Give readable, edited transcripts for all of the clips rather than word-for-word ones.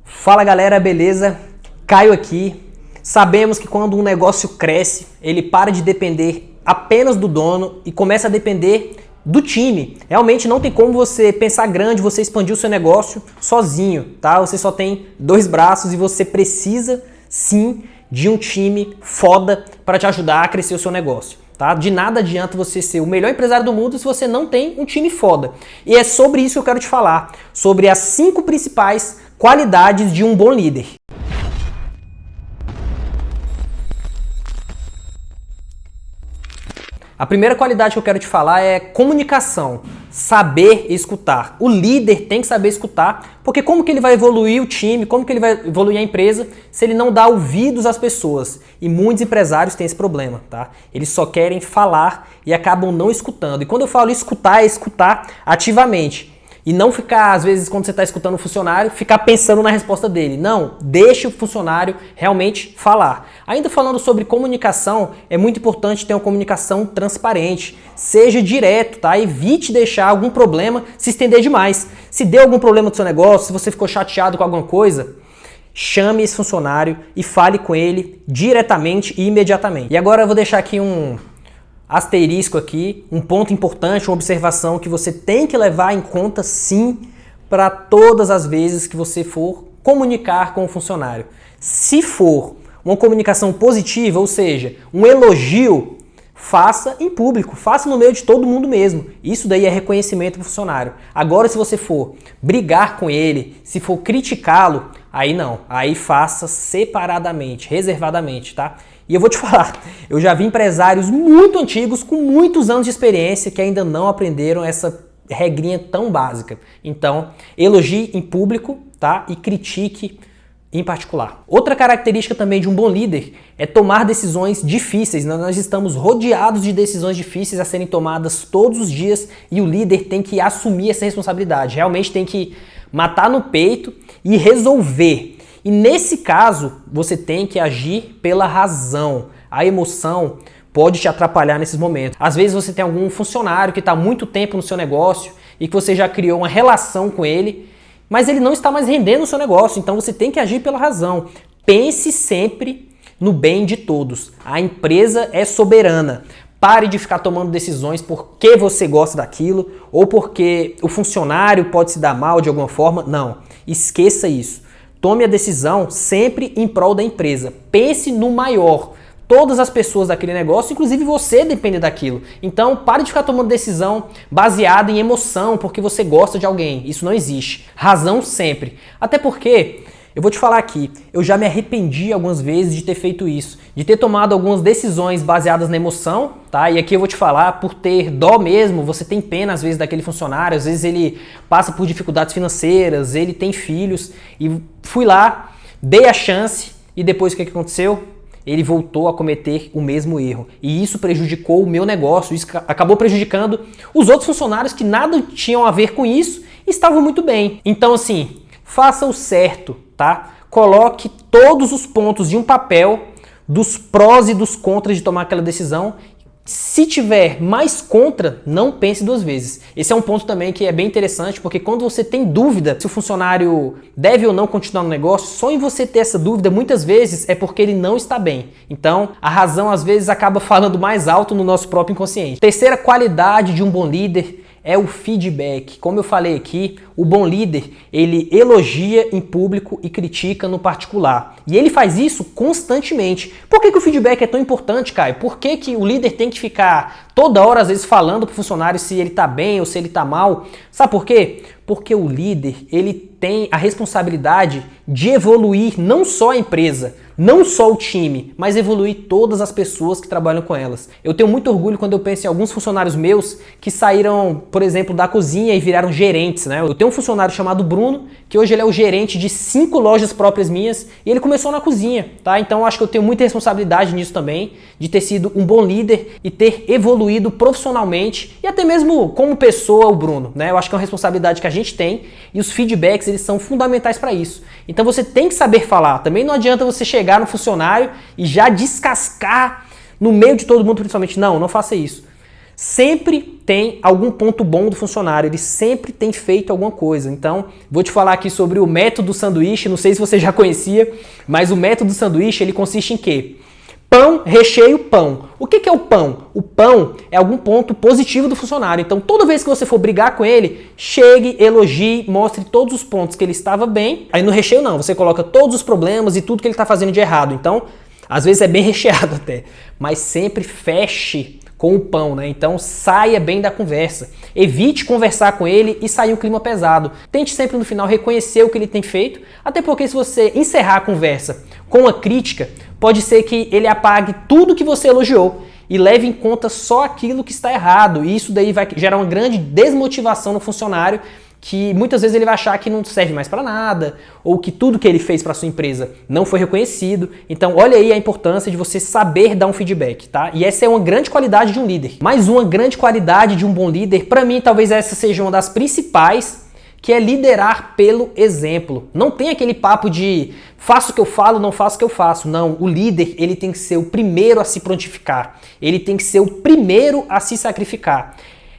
Fala galera, beleza? Caio aqui. Sabemos que quando um negócio cresce, ele para de depender apenas do dono e começa a depender do time. Realmente não tem como você pensar grande, você expandir o seu negócio sozinho, tá? Você só tem dois braços e você precisa sim de um time foda para te ajudar a crescer o seu negócio. Tá? De nada adianta você ser o melhor empresário do mundo se você não tem um time foda. E é sobre isso que eu quero te falar, sobre as 5 principais qualidades de um bom líder. A primeira qualidade que eu quero te falar é comunicação, saber escutar. O líder tem que saber escutar, porque como que ele vai evoluir o time, como que ele vai evoluir a empresa se ele não dá ouvidos às pessoas? E muitos empresários têm esse problema, tá? Eles só querem falar e acabam não escutando. E quando eu falo escutar, é escutar ativamente. E não ficar, às vezes, quando você está escutando o funcionário, ficar pensando na resposta dele. Não, deixe o funcionário realmente falar. Ainda falando sobre comunicação, é muito importante ter uma comunicação transparente. Seja direto, tá? Evite deixar algum problema se estender demais. Se deu algum problema do seu negócio, se você ficou chateado com alguma coisa, chame esse funcionário e fale com ele diretamente e imediatamente. E agora eu vou deixar aqui um asterisco aqui, um ponto importante, uma observação que você tem que levar em conta sim para todas as vezes que você for comunicar com o funcionário. Se for uma comunicação positiva, ou seja, um elogio, faça em público, faça no meio de todo mundo mesmo. Isso daí é reconhecimento do funcionário. Agora, se você for brigar com ele, se for criticá-lo, aí não. Aí faça separadamente, reservadamente, tá? E eu vou te falar, eu já vi empresários muito antigos, com muitos anos de experiência, que ainda não aprenderam essa regrinha tão básica. Então, elogie em público, tá? E critique em particular. Outra característica também de um bom líder é tomar decisões difíceis. Nós estamos rodeados de decisões difíceis a serem tomadas todos os dias e o líder tem que assumir essa responsabilidade. Realmente tem que matar no peito e resolver. E nesse caso, você tem que agir pela razão. A emoção pode te atrapalhar nesses momentos. Às vezes você tem algum funcionário que está há muito tempo no seu negócio e que você já criou uma relação com ele, mas ele não está mais rendendo o seu negócio, então você tem que agir pela razão. Pense sempre no bem de todos. A empresa é soberana. Pare de ficar tomando decisões porque você gosta daquilo ou porque o funcionário pode se dar mal de alguma forma. Não, esqueça isso. Tome a decisão sempre em prol da empresa. Pense no maior. Todas as pessoas daquele negócio, inclusive você, depende daquilo. Então, pare de ficar tomando decisão baseada em emoção porque você gosta de alguém. Isso não existe. Razão sempre. Até porque, eu vou te falar aqui, eu já me arrependi algumas vezes de ter feito isso. De ter tomado algumas decisões baseadas na emoção, tá? E aqui eu vou te falar, por ter dó mesmo, você tem pena às vezes daquele funcionário, às vezes ele passa por dificuldades financeiras, ele tem filhos, e fui lá, dei a chance, e depois o que aconteceu? Ele voltou a cometer o mesmo erro. E isso prejudicou o meu negócio, isso acabou prejudicando os outros funcionários que nada tinham a ver com isso e estavam muito bem. Então assim, faça o certo, tá? Coloque todos os pontos de um papel dos prós e dos contras de tomar aquela decisão. Se tiver mais contra, não pense 2 vezes. Esse é um ponto também que é bem interessante, porque quando você tem dúvida se o funcionário deve ou não continuar no negócio, só em você ter essa dúvida, muitas vezes, é porque ele não está bem. Então, a razão às vezes acaba falando mais alto no nosso próprio inconsciente. Terceira qualidade de um bom líder é o feedback. Como eu falei aqui, o bom líder, ele elogia em público e critica no particular. E ele faz isso constantemente. Por que o feedback é tão importante, Caio? Por que o líder tem que ficar toda hora, às vezes, falando pro funcionário se ele tá bem ou se ele tá mal? Sabe por quê? Porque o líder, ele tem a responsabilidade de evoluir não só a empresa, não só o time, mas evoluir todas as pessoas que trabalham com elas. Eu tenho muito orgulho quando eu penso em alguns funcionários meus que saíram, por exemplo, da cozinha e viraram gerentes, né? Eu tenho um funcionário chamado Bruno, que hoje ele é o gerente de 5 lojas próprias minhas e ele começou na cozinha, tá? Então eu acho que eu tenho muita responsabilidade nisso também, de ter sido um bom líder e ter evoluído profissionalmente e até mesmo como pessoa o Bruno, né? Eu acho que é uma responsabilidade que a gente tem e os feedbacks, eles são fundamentais para isso. Então você tem que saber falar. Também não adianta você chegar no funcionário e já descascar no meio de todo mundo, principalmente. Não faça isso. sempre tem algum ponto bom do funcionário, ele sempre tem feito alguma coisa. Então, vou te falar aqui sobre o método sanduíche, não sei se você já conhecia, mas o método sanduíche, ele consiste em quê? Pão, recheio, pão. O que é o pão? O pão é algum ponto positivo do funcionário. Então, toda vez que você for brigar com ele, chegue, elogie, mostre todos os pontos que ele estava bem. Aí no recheio não, você coloca todos os problemas e tudo que ele está fazendo de errado. Então, às vezes é bem recheado até, mas sempre feche com o pão, né? Então saia bem da conversa. Evite conversar com ele e sair um clima pesado. Tente sempre no final reconhecer o que ele tem feito, até porque se você encerrar a conversa com uma crítica, pode ser que ele apague tudo que você elogiou e leve em conta só aquilo que está errado. E isso daí vai gerar uma grande desmotivação no funcionário, que muitas vezes ele vai achar que não serve mais para nada, ou que tudo que ele fez para sua empresa não foi reconhecido. Então olha aí a importância de você saber dar um feedback, tá? E essa é uma grande qualidade de um líder. Mais uma grande qualidade de um bom líder, para mim talvez essa seja uma das principais, que é liderar pelo exemplo. Não tem aquele papo de faço o que eu falo, não faço o que eu faço. Não, o líder ele tem que ser o primeiro a se prontificar, ele tem que ser o primeiro a se sacrificar.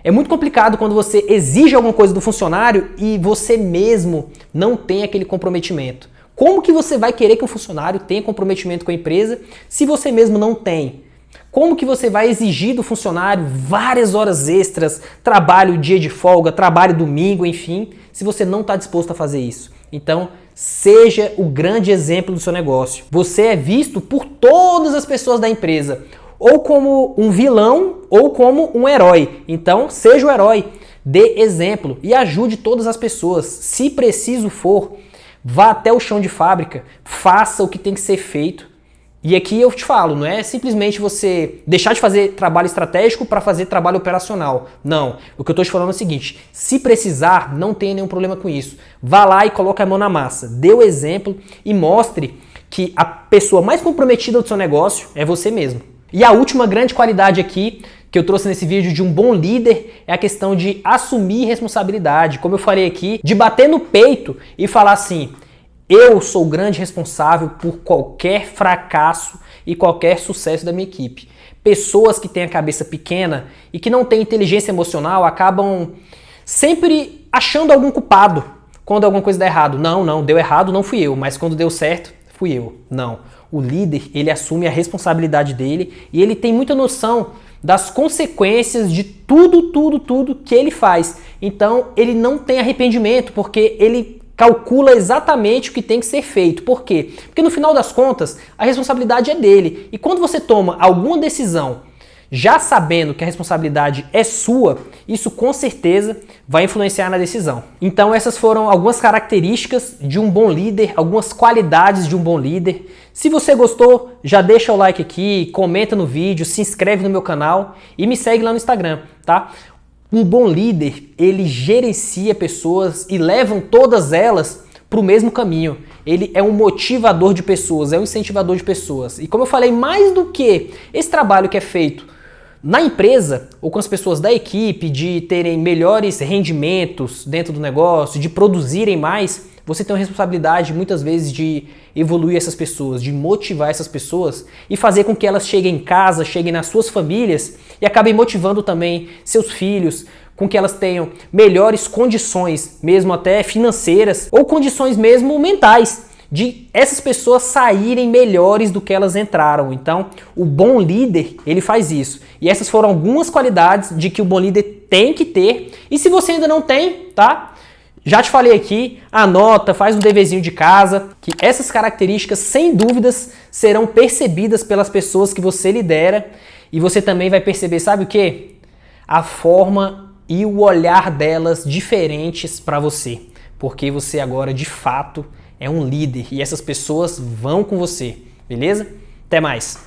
É muito complicado quando você exige alguma coisa do funcionário e você mesmo não tem aquele comprometimento. Como que você vai querer que um funcionário tenha comprometimento com a empresa se você mesmo não tem? Como que você vai exigir do funcionário várias horas extras, trabalho dia de folga, trabalho domingo, enfim, se você não está disposto a fazer isso? Então, seja o grande exemplo do seu negócio. Você é visto por todas as pessoas da empresa, ou como um vilão ou como um herói. Então, seja o herói, dê exemplo e ajude todas as pessoas. Se preciso for, vá até o chão de fábrica, faça o que tem que ser feito. E aqui eu te falo, não é simplesmente você deixar de fazer trabalho estratégico para fazer trabalho operacional. Não, o que eu estou te falando é o seguinte, se precisar, não tenha nenhum problema com isso. Vá lá e coloque a mão na massa, dê o exemplo e mostre que a pessoa mais comprometida do seu negócio é você mesmo. E a última grande qualidade aqui que eu trouxe nesse vídeo de um bom líder é a questão de assumir responsabilidade. Como eu falei aqui, de bater no peito e falar assim, eu sou o grande responsável por qualquer fracasso e qualquer sucesso da minha equipe. Pessoas que têm a cabeça pequena e que não têm inteligência emocional acabam sempre achando algum culpado quando alguma coisa dá errado. Não, deu errado, não fui eu, mas quando deu certo, fui eu. Não. O líder, ele assume a responsabilidade dele e ele tem muita noção das consequências de tudo que ele faz. Então, ele não tem arrependimento, porque ele calcula exatamente o que tem que ser feito. Por quê? Porque no final das contas, a responsabilidade é dele. E quando você toma alguma decisão já sabendo que a responsabilidade é sua, isso com certeza vai influenciar na decisão. Então essas foram algumas características de um bom líder, algumas qualidades de um bom líder. Se você gostou, já deixa o like aqui, comenta no vídeo, se inscreve no meu canal e me segue lá no Instagram, tá? Um bom líder, ele gerencia pessoas e levam todas elas para o mesmo caminho. Ele é um motivador de pessoas, é um incentivador de pessoas. E como eu falei, mais do que esse trabalho que é feito na empresa ou com as pessoas da equipe, de terem melhores rendimentos dentro do negócio, de produzirem mais, você tem uma responsabilidade muitas vezes de evoluir essas pessoas, de motivar essas pessoas e fazer com que elas cheguem em casa, cheguem nas suas famílias e acabem motivando também seus filhos, com que elas tenham melhores condições, mesmo até financeiras, ou condições mesmo mentais, de essas pessoas saírem melhores do que elas entraram. Então, o bom líder, ele faz isso. E essas foram algumas qualidades de que o bom líder tem que ter. E se você ainda não tem, tá? Já te falei aqui, anota, faz um deverzinho de casa, que essas características, sem dúvidas, serão percebidas pelas pessoas que você lidera. E você também vai perceber, sabe o quê? A forma e o olhar delas diferentes para você. Porque você agora, de fato, é um líder e essas pessoas vão com você, beleza? Até mais!